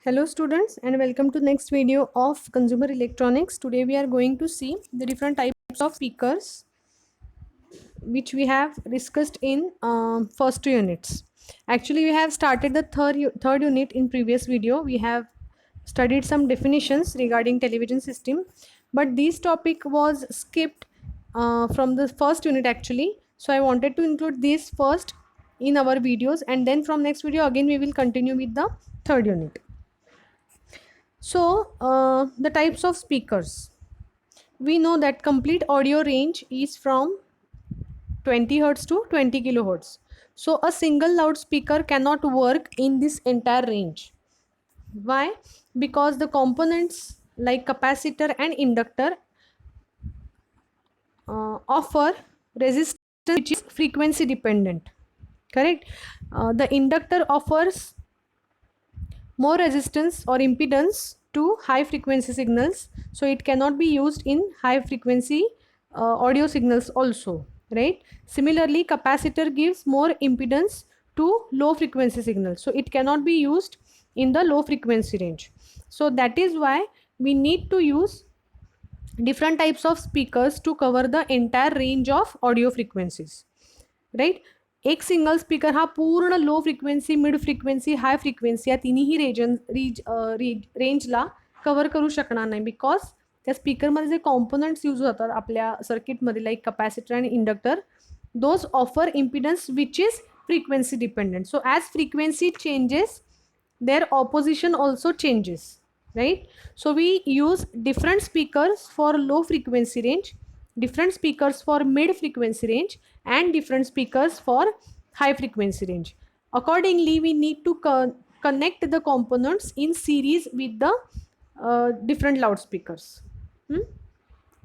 Hello students and welcome to next video of consumer electronics. Today we are going to see the different types of speakers which we have discussed in first two units. Actually we have started the third unit in previous video. We have studied some definitions regarding television system, but this topic was skipped from the first unit actually. So I wanted to include this first in our videos, and then from next video again we will continue with the third unit. So, the types of speakers. We know that complete audio range is from 20 hertz to 20 kilohertz. So, a single loudspeaker cannot work in this entire range. Why? Because the components like capacitor and inductor offer resistance which is frequency dependent. Correct? The inductor offers more resistance or impedance to high frequency signals, so it cannot be used in high frequency audio signals also, right? Similarly, capacitor gives more impedance to low frequency signals, so it cannot be used in the low frequency range. So that is why we need to use different types of speakers to cover the entire range of audio frequencies, right. एक single speaker हा पूर्ण low frequency, mid frequency, high frequency या तिन्ही रेंजला cover करू शकणार नाही, because त्या स्पीकरमध्ये जे components use होतात आपल्या सर्किटमध्ये लाईक कपॅसिटर आणि inductor, those offer impedance which is frequency dependent. So as frequency changes their opposition also changes, right? So we use different speakers for low frequency range, different speakers for mid frequency range, and different speakers for high frequency range. Accordingly, we need to connect the components in series with the different loudspeakers.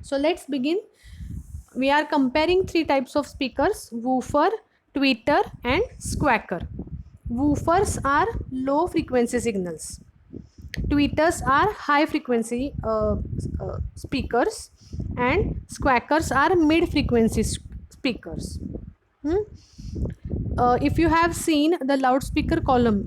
So let's begin. We are comparing three types of speakers: woofer, tweeter, and squawker. Woofers are low frequency signals. Tweeters are high frequency speakers, and squawkers are mid frequency speakers. If you have seen the loudspeaker column,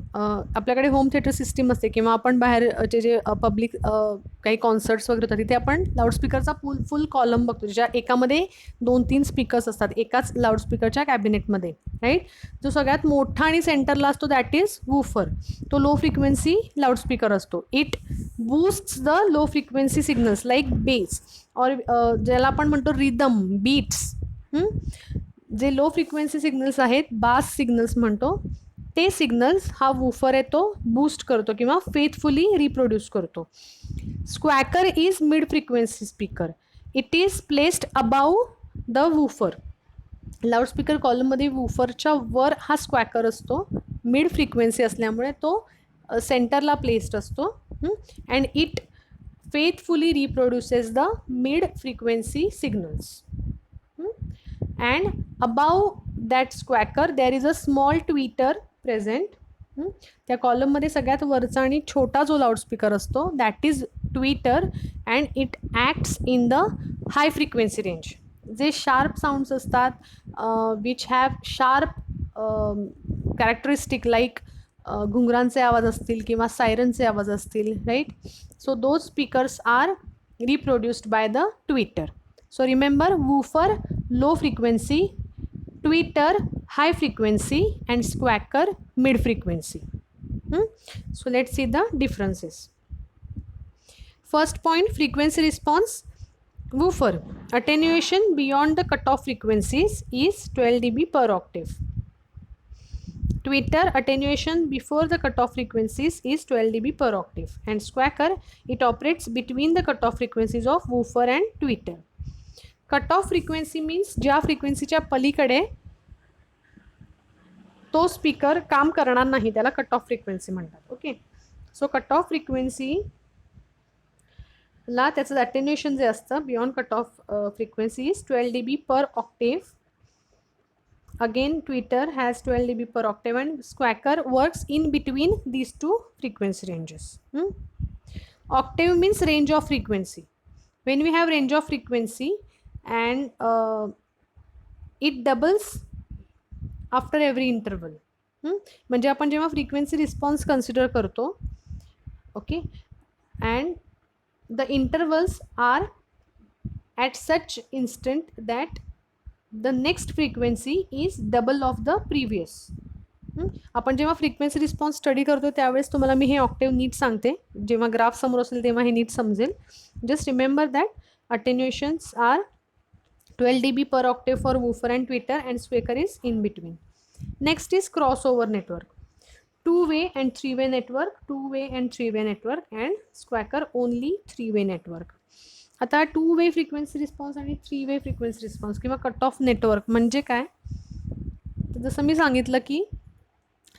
आपल्याकडे home theatre system असते किंवा आपण बाहेरचे जे public काही concerts वगैरे होतात तिथे आपण लाऊडस्पीकरचा फुल कॉलम बघतो, ज्या एकामध्ये 2-3 स्पीकर्स असतात एकाच लाऊडस्पीकरच्या कॅबिनेटमध्ये, राईट. जो सगळ्यात मोठा आणि सेंटरला असतो दॅट इज वूफर. तो लो फ्रिक्वेन्सी लाऊडस्पीकर असतो. It boosts the low frequency signals like base और ज्याला आपण म्हणतो रिदम, बीट्स. जे लो फ्रिक्वेन्सी सिग्नल्स आहेत, बास सिग्नल्स म्हणतो, ते सिग्नल्स हा वूफर आहे तो बूस्ट करतो किंवा फेथफुली रिप्रोड्यूस करतो. Squawker is mid frequency speaker. It is placed above the woofer. Loudspeaker कॉलममध्ये वूफरच्या वर हा स्क्वॅकर असतो. मिड फ्रिक्वेन्सी असल्यामुळे तो सेंटरला प्लेस्ड असतो. And it faithfully reproduces the mid frequency signals. And above that squawker there is a small tweeter present. त्या कॉलममध्ये सगळ्यात वरचा आणि छोटा जो लाऊडस्पीकर असतो that is tweeter, and it acts in the high frequency range. जे शार्प साऊंड्स असतात which have sharp characteristic like घुंगरांचे आवाज असतील किंवा सायरनचे आवाज असतील, right. So those speakers are reproduced by the tweeter. So remember, woofer low frequency, tweeter high frequency, and squawker mid frequency. So let's see the differences. First point, frequency response. Woofer attenuation beyond the cutoff frequencies is 12 dB per octave. Tweeter attenuation before the cutoff frequencies is 12 dB per octave. And squawker, it operates between the cutoff frequencies of woofer and tweeter. Cut off frequency means ज्या फ्रिक्वेन्सीच्या पलीकडे तो speaker काम करणार नाही त्याला cut off frequency म्हणतात. Okay. So cut off फ्रिक्वेन्सीला त्याचं attenuation जे असतं beyond cut of frequency is 12 dB पर octave. Again Twitter has 12 dB per octave, and squawker works in between these two frequency ranges. Octave means range of frequency. When we have range of frequency and it doubles after every interval. म्हणजे आपण जेव्हा frequency response consider करतो okay, and the intervals are at such instant that the next frequency is double of the previous. आपण जेव्हा frequency response study करतो त्यावेळेस तुम्हाला मी हे octave NEET सांगते, जेव्हा ग्राफ समोर असेल तेव्हा हे नीट समजेल. Just remember that attenuations are 12 dB per octave for woofer and tweeter, and squeaker is in between. Next is crossover network, two-way and three-way network, two-way and three-way network, and squeaker only three-way network. आता two way frequency response आणि three way frequency response किंवा cut off network म्हणजे काय, जसं मी सांगितलं की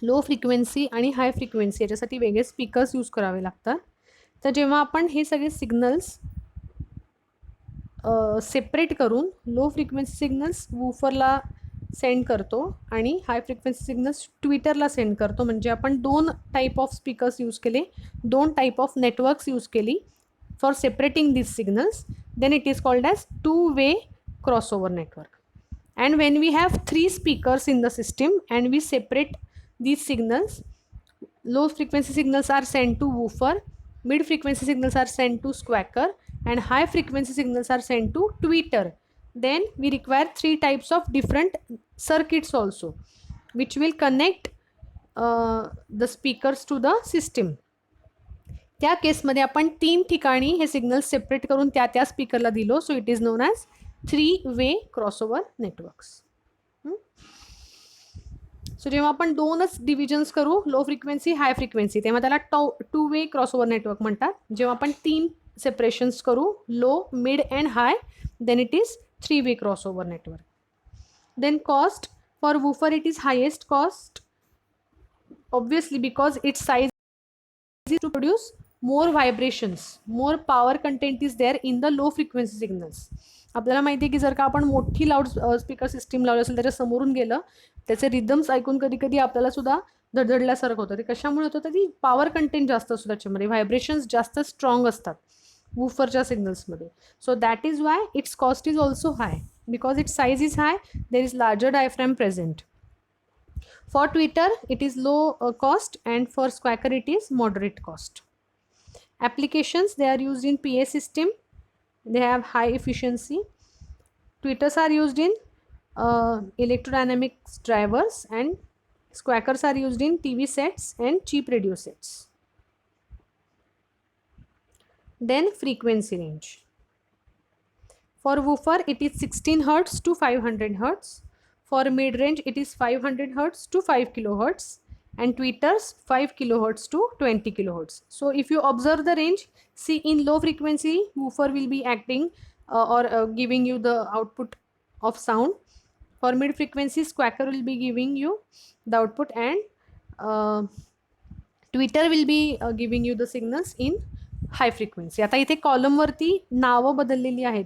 low frequency आणि high frequency याच्यासाठी वेगळे स्पीकर्स यूज करावे लागतात. तर जेव्हा आपण हे सगळे सिग्नल्स सेपरेट करून लो फ्रिक्वेन्सी सिग्नल्स वूफरला सेंड करतो आणि हाय फ्रिक्वेन्सी सिग्नल्स ट्विटरला सेंड करतो, म्हणजे आपण दोन टाईप ऑफ स्पीकर्स यूज केले, दोन टाईप ऑफ नेटवर्क्स यूज केली for separating these signals, then it is called as two-way crossover network. And when we have three speakers in the system and we separate these signals, low frequency signals are sent to woofer, mid frequency signals are sent to squeaker, and high frequency signals are sent to tweeter, then we require three types of different circuits also, which will connect the speakers to the system. त्या केसमध्ये आपण तीन ठिकाणी हे signal separate करून त्या त्या स्पीकरला दिलो, so it is known as three way crossover networks. So जेव्हा आपण दोनच डिव्हिजन्स करू, लो फ्रिक्वेन्सी हाय फ्रिक्वेन्सी, तेव्हा त्याला टू वे क्रॉसओव्हर नेटवर्क म्हणतात. जेव्हा आपण तीन सेपरेशन्स करू, low mid and high, then it is three way crossover network. Then cost for woofer it is highest cost, obviously because its size to produce more vibrations, more power content is there in the low frequency signals. आपल्याला माहिती आहे की जर का आपण मोठी loud speaker system लावली असेल, त्याच्या समोरून गेलं, त्याचे रिदम्स ऐकून कधी कधी आपल्याला सुद्धा धडधडल्यासारखं होतं. ते कशामुळे होतं, तर ती पॉवर कंटेंट जास्त असतो त्याच्यामध्ये, व्हायब्रेशन्स जास्त स्ट्रॉंग असतात वूफरच्या सिग्नल्समध्ये. So that is why its cost is also high, because its size is high, there is larger diaphragm present. For tweeter it is low cost, and for squeaker it is moderate cost. Applications, they are used in PA system, they have high efficiency. Tweeters are used in electrodynamics drivers, and squeakers are used in TV sets and cheap radio sets. Then frequency range. For woofer it is 16 Hz to 500 Hz. For mid-range it is 500 Hz to 5 kHz, and tweeters 5 kHz to 20 kHz. So if you observe the range, see in low frequency woofer will be acting or giving you the output of sound. For mid frequency squeaker will be giving you the output, and tweeter will be giving you the signals in high frequency. आता इथे कॉलमवरती नावं बदललेली आहेत,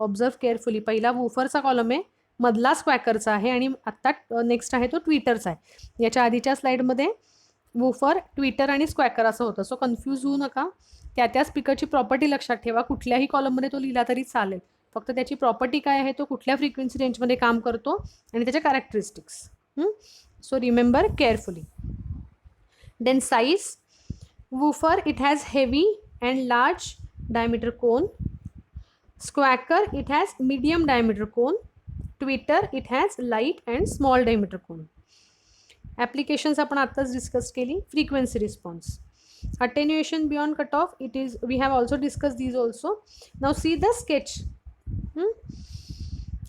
observe carefully. पहिला वूफरचा column आहे, मधला स्क्वॅकरचा आहे, आणि आत्ता नेक्स्ट आहे तो ट्विटरचा आहे. याच्या आधीच्या स्लाईडमध्ये वूफर, ट्विटर आणि स्क्वॅकर असं होतं. सो कन्फ्यूज होऊ नका, त्या त्या स्पीकरची प्रॉपर्टी लक्षात ठेवा. कुठल्याही कॉलममध्ये तो लिहिला तरी चालेल, फक्त त्याची प्रॉपर्टी काय आहे, तो कुठल्या फ्रिक्वेन्सी रेंजमध्ये काम करतो आणि त्याच्या characteristics. So remember carefully. Then size, woofer it has heavy and large diameter cone, squawker it has medium diameter cone, tweeter it has light and small diameter cone. Applications आपण आत्ताच डिस्कस केली. Frequency response, attenuation beyond cut off, it is we have also discuss these also. Now see the sketch.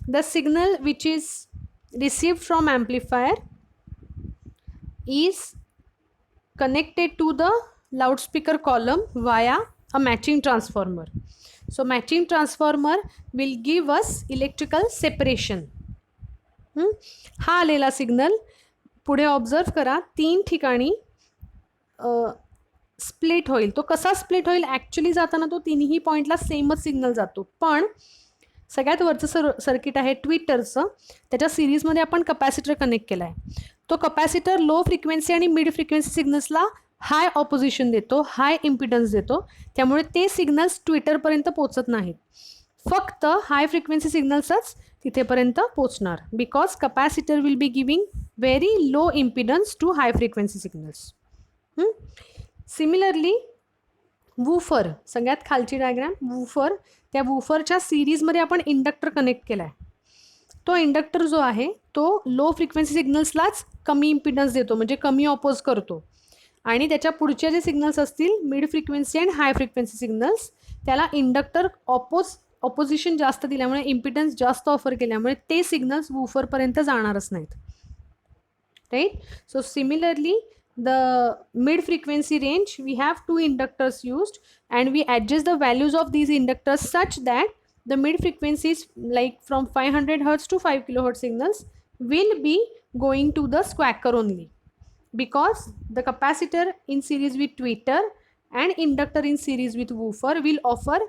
The signal which is received from amplifier is connected to the loudspeaker column via a matching transformer. So matching transformer will give us electrical separation. हा आलेला signal पुढे observe करा, तीन ठिकाणी split होईल. तो कसा split होईल, ॲक्च्युली जाताना तो तिन्ही पॉईंटला सेमच सिग्नल जातो, पण सगळ्यात वरचं सर्किट आहे ट्विटरचं, त्याच्या सिरीजमध्ये आपण कपॅसिटर कनेक्ट केला आहे. तो कपॅसिटर लो फ्रिक्वेन्सी आणि मिड फ्रिक्वेन्सी सिग्नल्सला हाय ऑपोजिशन देतो, हाय इम्पिडन्स देतो, त्यामुळे ते सिग्नल्स ट्विटरपर्यंत पोचत नाहीत. फक्त हाय फ्रिक्वेन्सी सिग्नल्सच तिथेपर्यंत पोचणार, because capacitor will be giving very low impedance to high frequency signals. Similarly woofer सगळ्यात खालची डायग्राम वूफर, त्या वूफरच्या सिरीजमध्ये आपण इंडक्टर कनेक्ट केला आहे. तो इंडक्टर जो आहे तो लो फ्रिक्वेन्सी सिग्नल्सलाच कमी इम्पिडन्स देतो, म्हणजे कमी ऑपोज करतो. आणि त्याच्या पुढचे जे सिग्नल्स असतील mid frequency and high frequency signals, त्याला इंडक्टर ऑपोजिशन जास्त दिल्यामुळे, इम्पिडन्स जास्त ऑफर केल्यामुळे ते सिग्नल्स वूफरपर्यंत जाणारच नाहीत. Right. So similarly the mid frequency range we have two inductors used, and we adjust the values of these inductors such that the mid frequencies like from 500 hertz to 5 kilohertz signals will be going to the squawker only, because the capacitor in series with tweeter and inductor in series with woofer will offer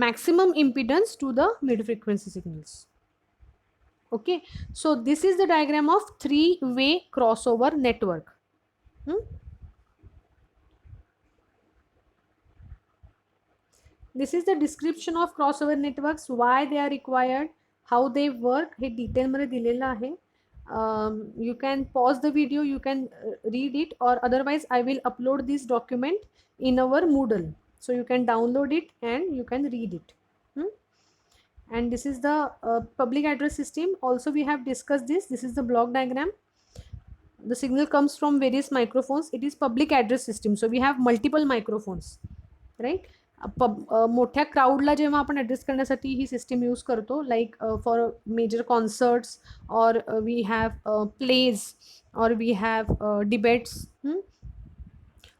maximum impedance to the mid frequency signals. Okay, so this is the diagram of three-way crossover network. This is the description of crossover networks, why they are required, how they work, हे detail मध्ये दिलेलं आहे. You can pause the video, you can read it, or otherwise I will upload this document in our Moodle, so you can download it and you can read it. And this is the public address system. Also we have discussed this. This is the block diagram. The signal comes from various microphones. It is public address system, so we have multiple microphones, right? मोठ्या क्राऊडला जेव्हा आपण address करण्यासाठी ही system use करतो, like for major concerts, or we have plays, or we have debates,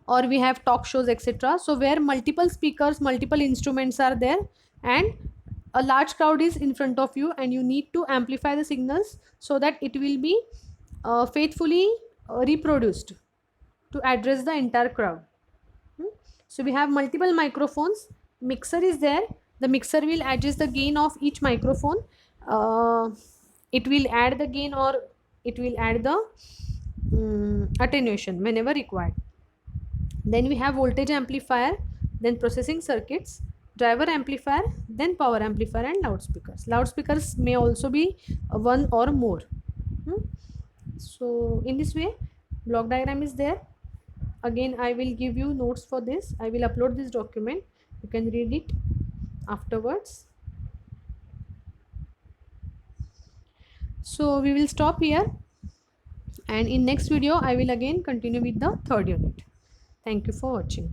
or we have talk shows, etc. So where multiple speakers, multiple instruments are there, and a large crowd is in front of you, and you need to amplify the signals so that it will be faithfully reproduced to address the entire crowd. So we have multiple microphones. Mixer is there. The mixer will adjust the gain of each microphone. It will add the gain, or it will add the attenuation whenever required. Then we have voltage amplifier, then processing circuits, driver amplifier, then power amplifier, and loudspeakers. Loudspeakers may also be one or more. So in this way, block diagram is there. Again, I will give you notes for this. I will upload this document. You can read it afterwards. So we will stop here, and in next video I will again continue with the third unit. Thank you for watching.